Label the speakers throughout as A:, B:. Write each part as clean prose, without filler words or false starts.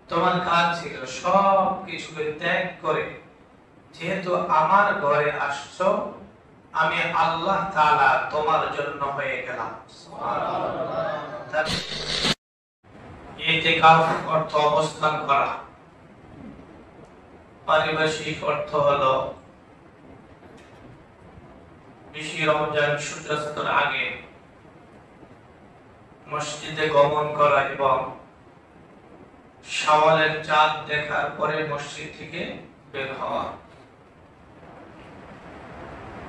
A: তোমার কাজ ছিল সব কিছুকে ত্যাগ করে যেহেতু আমার ঘরে আসছো, আমি আল্লাহ তাআলা তোমার জন্য হয়ে গেলাম। সুবহানাল্লাহ। ইতিকাফ অর্থ অবস্থান করা। পারিভাষিক অর্থ হলো বেশি রমজান সূর্যাস্তের আগে মসজিদে গমন করা এবং শাওয়ালের চাঁদ দেখার পরে মসজিদ থেকে বের হওয়া।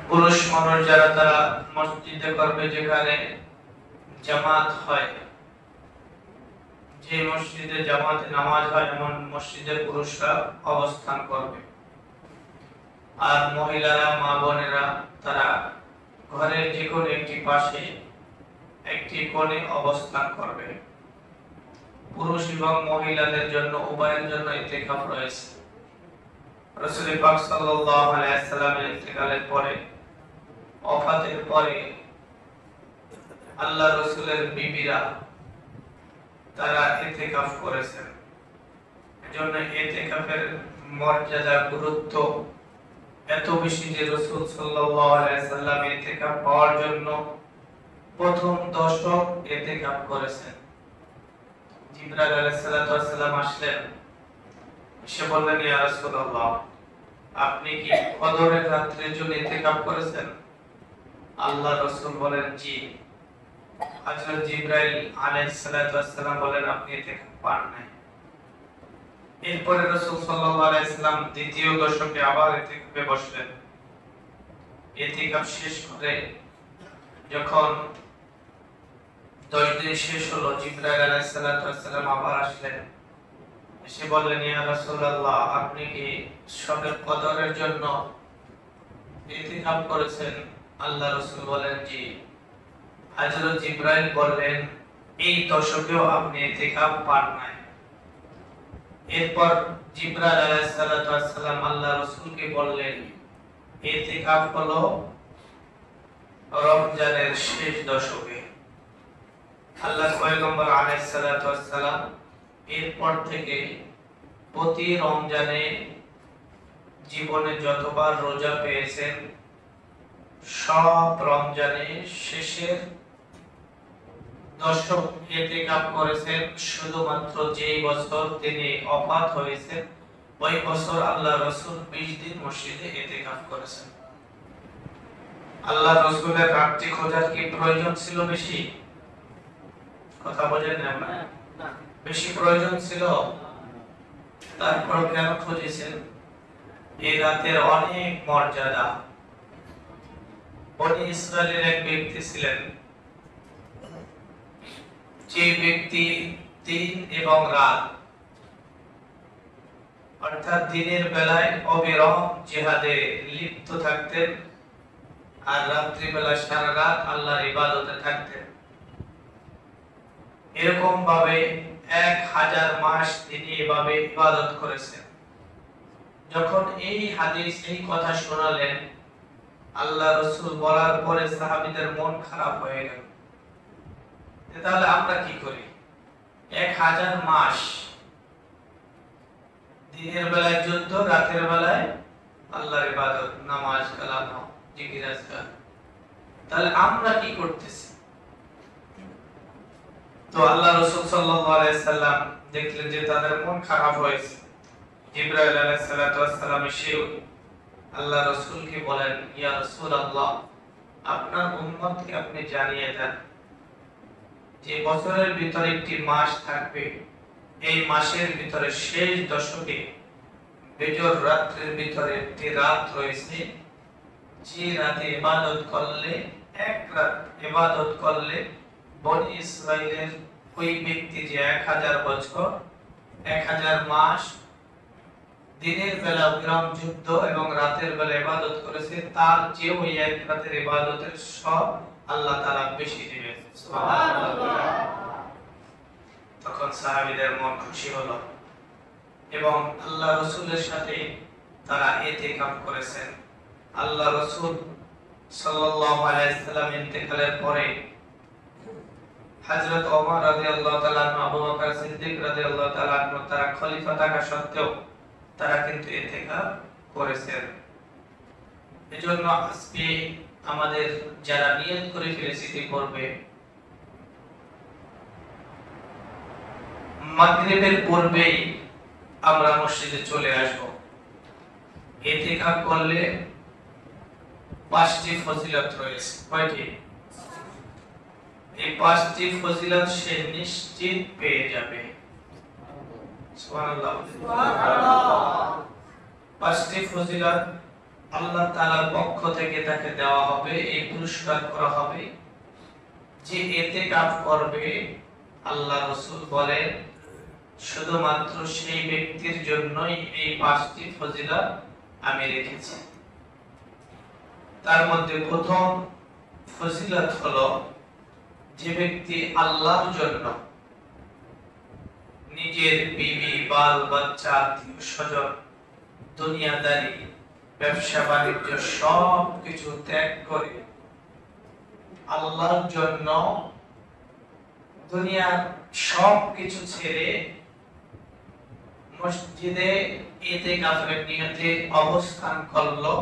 A: পুরুষ মানুষ যারা তারা মসজিদে করবে যেখানে জামাত হয়, যে মসজিদে জামাতে নামাজ হয় এমন মসজিদে পুরুষরা অবস্থান করবে। আর মহিলারা, মা বোনেরা তারা ঘরের যে কোনো একটি পাশে একটি কোণে অবস্থান করবে। পুরুষ এবং মহিলাদের জন্য উভয়ের জন্য ইতিকাফ রয়েছে। রাসূল পাক সাল্লাল্লাহু আলাইহি ওয়াসাল্লামের ইন্তেকালের পরে, ওফাতের পরে আল্লাহ রাসূলের বিবিরা তারা ইতিকাফ করেছেন। এজন্য ইতিকাফের মর্যাদা, গুরুত্ব এত বেশি যে রাসূল সাল্লাল্লাহু আলাইহি ওয়াসাল্লাম ইতিকাফ পাওয়ার জন্য প্রথম দশক ইতিকাফ করেছেন। জিবরাইল আলাইহিস সালাতু ওয়াস সালাম আসলেন, এসে বললেন, ইয়া রাসূলুল্লাহ, আপনি কি কদরের রাত্রির জন্য ইতিকাফ করেছেন? আল্লাহ রাসূল বলেন, জি। হযরত জিবরাইল আলাইহিস সালাতু ওয়াস সালাম বলেন, আপনি ইতিকাফ পান নাই। এরপরে রাসূল সাল্লাল্লাহু আলাইহি ওয়াসাল্লাম দ্বিতীয় দশকে আবার ইতিকাফে বসলেন। ইতিকাফ শেষ করে যখন 10 দিন শেষ হলো, জিবরাইল আলাইহিস সালাতু ওয়াস সালাম আবার আসলেন, এসে বললেন, ইয়া রাসূলুল্লাহ, আপনি কি শবে কদরের জন্য ইতিকাফ করেছেন? আল্লাহ রাসূল বলেন, জি। হযরত জিবরাইল বললেন, এই দশকেও আপনি ইতিকাফ পান নাই। এরপর জিবরাইল আলাইহিস সালাতু ওয়াস সালাম আল্লাহ রাসূলকে বললেন, ইতিকাফ হলো রমজানের শেষ দশকে। আল্লাহর পয়গম্বর আলাইহিস সালাতু ওয়াস সালাম এরপর থেকে প্রতি রমজানে জীবনে যতবার রোজা পেয়েছেন সব রমজানে শেষের দশক ইতিকাফ করেছেন। শুধুমাত্র যেই বছর তিনি ওফাত হয়েছেন ওই বছর আল্লাহ রাসূল 20 দিন মসজিদে ইতিকাফ করেছেন। আল্লাহ রাসূলের রাত্রি খোঁজার কি প্রয়োজন ছিল বেশি? কথা বোঝেন না? বেশি প্রয়োজন ছিল? তারপর কেন খুঁজেছেন? এই রাতের অনেক মর্যাদা। বনি ইসরাইলের এক ব্যক্তি ছিলেন, যে ব্যক্তি দিন এবং রাত অর্থাৎ দিনের বেলায় অবিরাম জিহাদে লিপ্ত থাকতেন আর রাত্রি বেলা সারা রাত আল্লাহর ইবাদতে থাকতেন। এরকম ভাবে 1000 মাস তিনি এভাবে ইবাদত করেছেন। যখন এই হাদিস, এই কথা শোনালেন, আল্লাহ রাসূল বলার পরে সাহাবীদের মন খারাপ হয়ে গেল। তাহলে আমরা কি করি? 1000 মাস দিনের বেলায় যুদ্ধ, রাতের বেলায় আল্লাহর ইবাদত, নামাজ, কালাম, জিকির, আজকার। তাহলে আমরা কি করতেছি? তো আল্লাহ রাসূল সাল্লাল্লাহু আলাইহি সাল্লাম দেখলেন যে তাদের মন খারাপ হয়েছে। জিবরাইল আলাইহিস সালাতু ওয়াস সালাম এসে আল্লাহ রাসূলকে বলেন, ইয়া রাসূলুল্লাহ, আপনার উম্মতকে আপনি জানিয়ে দেন যে বছরের ভিতরে একটি মাস থাকবে, এই মাসের ভিতরে শেষ দশকে বেজর রাতের ভিতরে একটি রাত রয়েছে, যে রাতে ইবাদত করলে, এক রাত ইবাদত করলে বনি ইসরাইলের ওই ব্যক্তি যে 1000 বছর, 1000 মাস দিনের বেলা বিরাম যুদ্ধ এবং রাতের বেলা ইবাদত করেছে, তার চেয়ে ওই এক রাতের ইবাদতের সব আল্লাহ তাআলা বেশি দিবেন। সুবহানাল্লাহ। তখন সাহাবীদের মন খুশি হলো এবং আল্লাহ রাসূলের সাথে তারা ইতিকাফ করেছেন। আল্লাহ রাসূল সাল্লাল্লাহু আলাইহি সাল্লাম ইন্তেকালের পরে হযরত ওমর রাদিয়াল্লাহু তাআলা আনহু, আবু বকর সিদ্দিক রাদিয়াল্লাহু তাআলা আনহু, তারা খলিফা থাকা সত্ত্বেও তারা কিন্তু ইতিকাফ করেছেন। এজন্য আজকে আমাদের যারা নিয়ত করে ফেলেছি পূর্বে মাগরিবের পূর্বেই আমরা মসজিদে চলে আসব, ইতিকাফ করলে 5টি ফজিলত রয়েছে। কয়টি? এই 5টি ফজিলত সে নিশ্চিত পেয়ে যাবে। সুবহানাল্লাহ। 5টি ফজিলত আল্লাহ তাআলার পক্ষ থেকে তাকে দেওয়া হবে, এই পুরস্কার করা হবে। যে ইতিকাফ করবে, আল্লাহ রাসূল বলেন শুধুমাত্র সেই ব্যক্তির জন্যই এই 5টি ফজিলত আমি রেখেছি। তার মধ্যে প্রথম ফজিলত হলো, যে ব্যক্তি আল্লাহর জন্য নিজের বিবি, বাল বাচ্চা, আত্মীয় স্বজন, দুনিয়াদারি, ব্যবসা বাণিজ্য সব কিছু ত্যাগ করে আল্লাহর জন্য দুনিয়ার সব কিছু ছেড়ে মসজিদে ইতিকাফের নিয়তে অবস্থান করলো,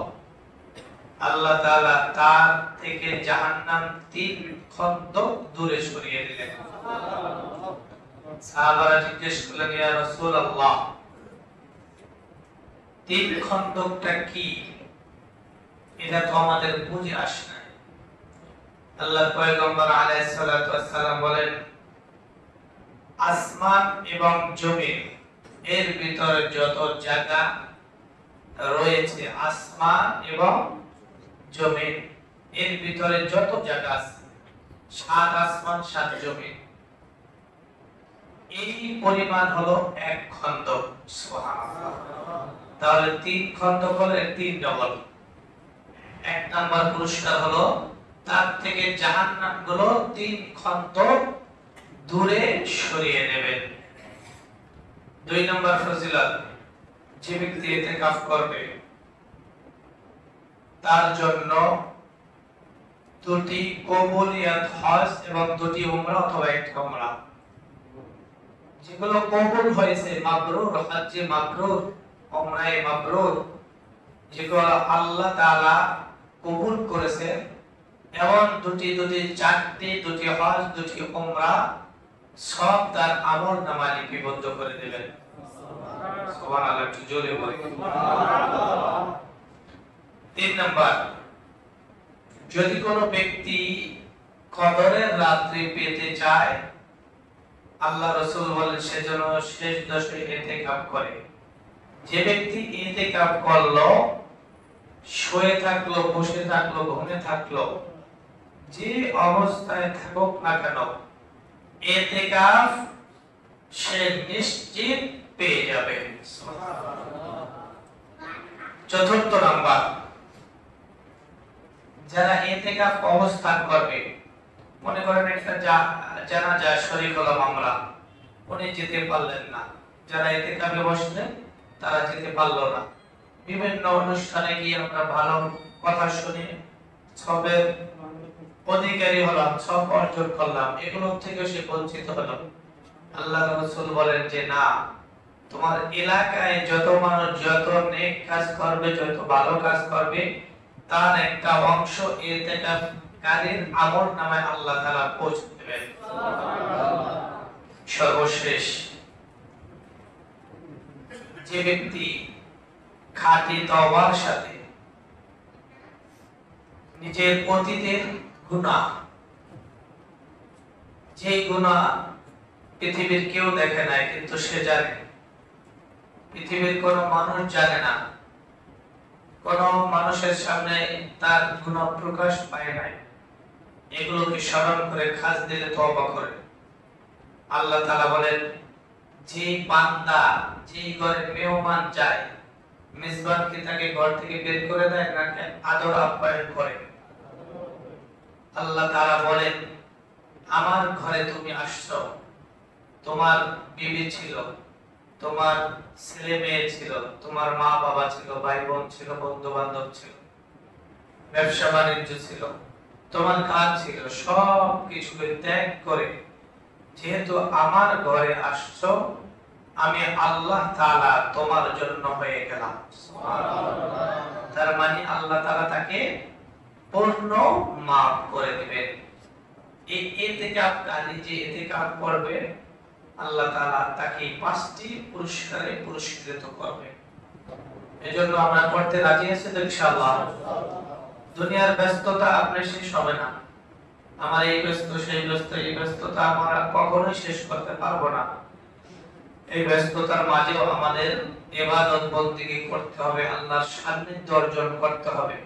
A: আল্লাহ তাআলা তার থেকে জাহান্নাম 3 খন্দক দূরে সরিয়ে দিলেন। সাহাবারা জিজ্ঞেস করলেন, ইয়া রাসূলুল্লাহ, 3 খন্দকটা কি? এটা তো আমাদের বুঝে আসে না। আল্লাহর পয়গম্বর আলাইহিস সালাতু ওয়াস সালাম বলেন, আসমান এবং জমিন এর ভিতরে যত জায়গা রয়েছে, আসমান এবং জমিন এর ভিতরে যত জায়গা আছে, 7 আসমান 7 জমিন, এই পরিমাণ হলো 1 খন্দক। সুবহানাল্লাহ। তাহলে 3 খন্দক হলে 3 ডবল। 1 নাম্বার পুরস্কার হলো তার থেকে জাহান্নাম গুলো 3 খন্দক দূরে সরিয়ে নেবেন। 2 নম্বর ফজিলত, যে ব্যক্তি ইতিকাফ করবে তার জন্য 2টি কবুলিয়াত হজ এবং 2টি উমরা অথবা 1টি উমরা, যেগুলো কবুল হয়েছে, মাবরুর, হজ্জে মাবরুর, উমরায়ে মাবরুর, যেগুলো আল্লাহ তাআলা কবুল করেছেন, এবং 2টি 2টি হজ, 2টি উমরা সব তার আমলনামায় লিপিবদ্ধ করে দিবেন। সুবহানাল্লাহ। একটু জোরে বলেন সুবহানাল্লাহ। 3 নাম্বার, যদি কোনো ব্যক্তি কদরের রাত্রি পেতে চায়, আল্লাহ রাসূল বলেন সেজন্য শেষ 10 ইতিকাফ করে। যে ব্যক্তি ইতিকাফ করলো, শুয়ে থাকলো, বসে থাকলো, ঘুমে থাকলো, যে অবস্থায় থাকুক না কেন, ইতিকাফ সে নিশ্চিত পেয়ে যাবে। চতুর্থ নাম্বার, যারা ইতিকাফ অবস্থান করবে, মনে করেন একটা জানাজা শরীক হলাম আমরা, উনি যেতে পারলেন না, যারা ইতিকাফে বসলেন তারা যেতে পারলো না, বিভিন্ন অনুষ্ঠানে গিয়ে আমরা ভালো কথা শুনে সবের অধিকারী হলাম, সব অর্জন করলাম, এগুলো থেকে সে বঞ্চিত হলো। আল্লাহ রাসূল বলেন যে না, তোমার এলাকায় যত মানুষ যত নেক কাজ করবে, যত ভালো কাজ করবে, তার একটা অংশ ইতিকাফকারীর আমলনামায় আল্লাহ তাআলা পৌঁছে দেবেন। সর্বশেষ, যে ব্যক্তি খাঁটি তওবার সাথে নিজের অতীতের গুনাহ, যে গুনাহ পৃথিবীর কেউ দেখে নাই কিন্তু সে জানে, পৃথিবীর কোনো মানুষ জানে না, কোন মানুষের সামনে তার গুনাহ প্রকাশ পায় নাই, এগুলোকে স্মরণ করে খাস দিলে তওবা করে, আল্লাহ তাআলা বলেন, যে বান্দা যে ঘরে মেহমান যায়, মেজবান কি তাকে ঘর থেকে বের করে দেয় নাকি আদর আপ্যায়ন করে? আল্লাহ তাআলা বলেন, আমার ঘরে তুমি আসছো, তোমার বিবি ছিল, তোমার ছেলে মেয়ে ছিল, তোমার মা বাবা ছিল, ভাই বোন ছিল, বন্ধু বান্ধব ছিল, ব্যবসা বাণিজ্য ছিল, তোমার কাজ ছিল, সব কিছু ত্যাগ করে যেহেতু আমার ঘরে আসছো, আমি আল্লাহ তাআলা তোমার জন্য হয়ে গেলাম। তার মানে আল্লাহ তাআলা তাকে পূর্ণ মাফ করে দিবেন। এই ইতিকাফকারী যে ইতিকাফ করবে, আল্লাহ তাআলা তাকে 5টি পুরস্কারে পুরস্কৃত করবে। এজন্য আমরা করতে রাজি আছি তো ইনশাআল্লাহ। দুনিয়ার ব্যস্ততা আপনার শেষ হবে না। আমার এই ব্যস্ত সেই ব্যস্ত, এই ব্যস্ততা আমরা কখনোই শেষ করতে পারবো না। এই ব্যস্ততার মাঝেও আমাদের ইবাদত বন্দেগী করতে হবে, আল্লাহর সান্নিধ্য অর্জন করতে হবে।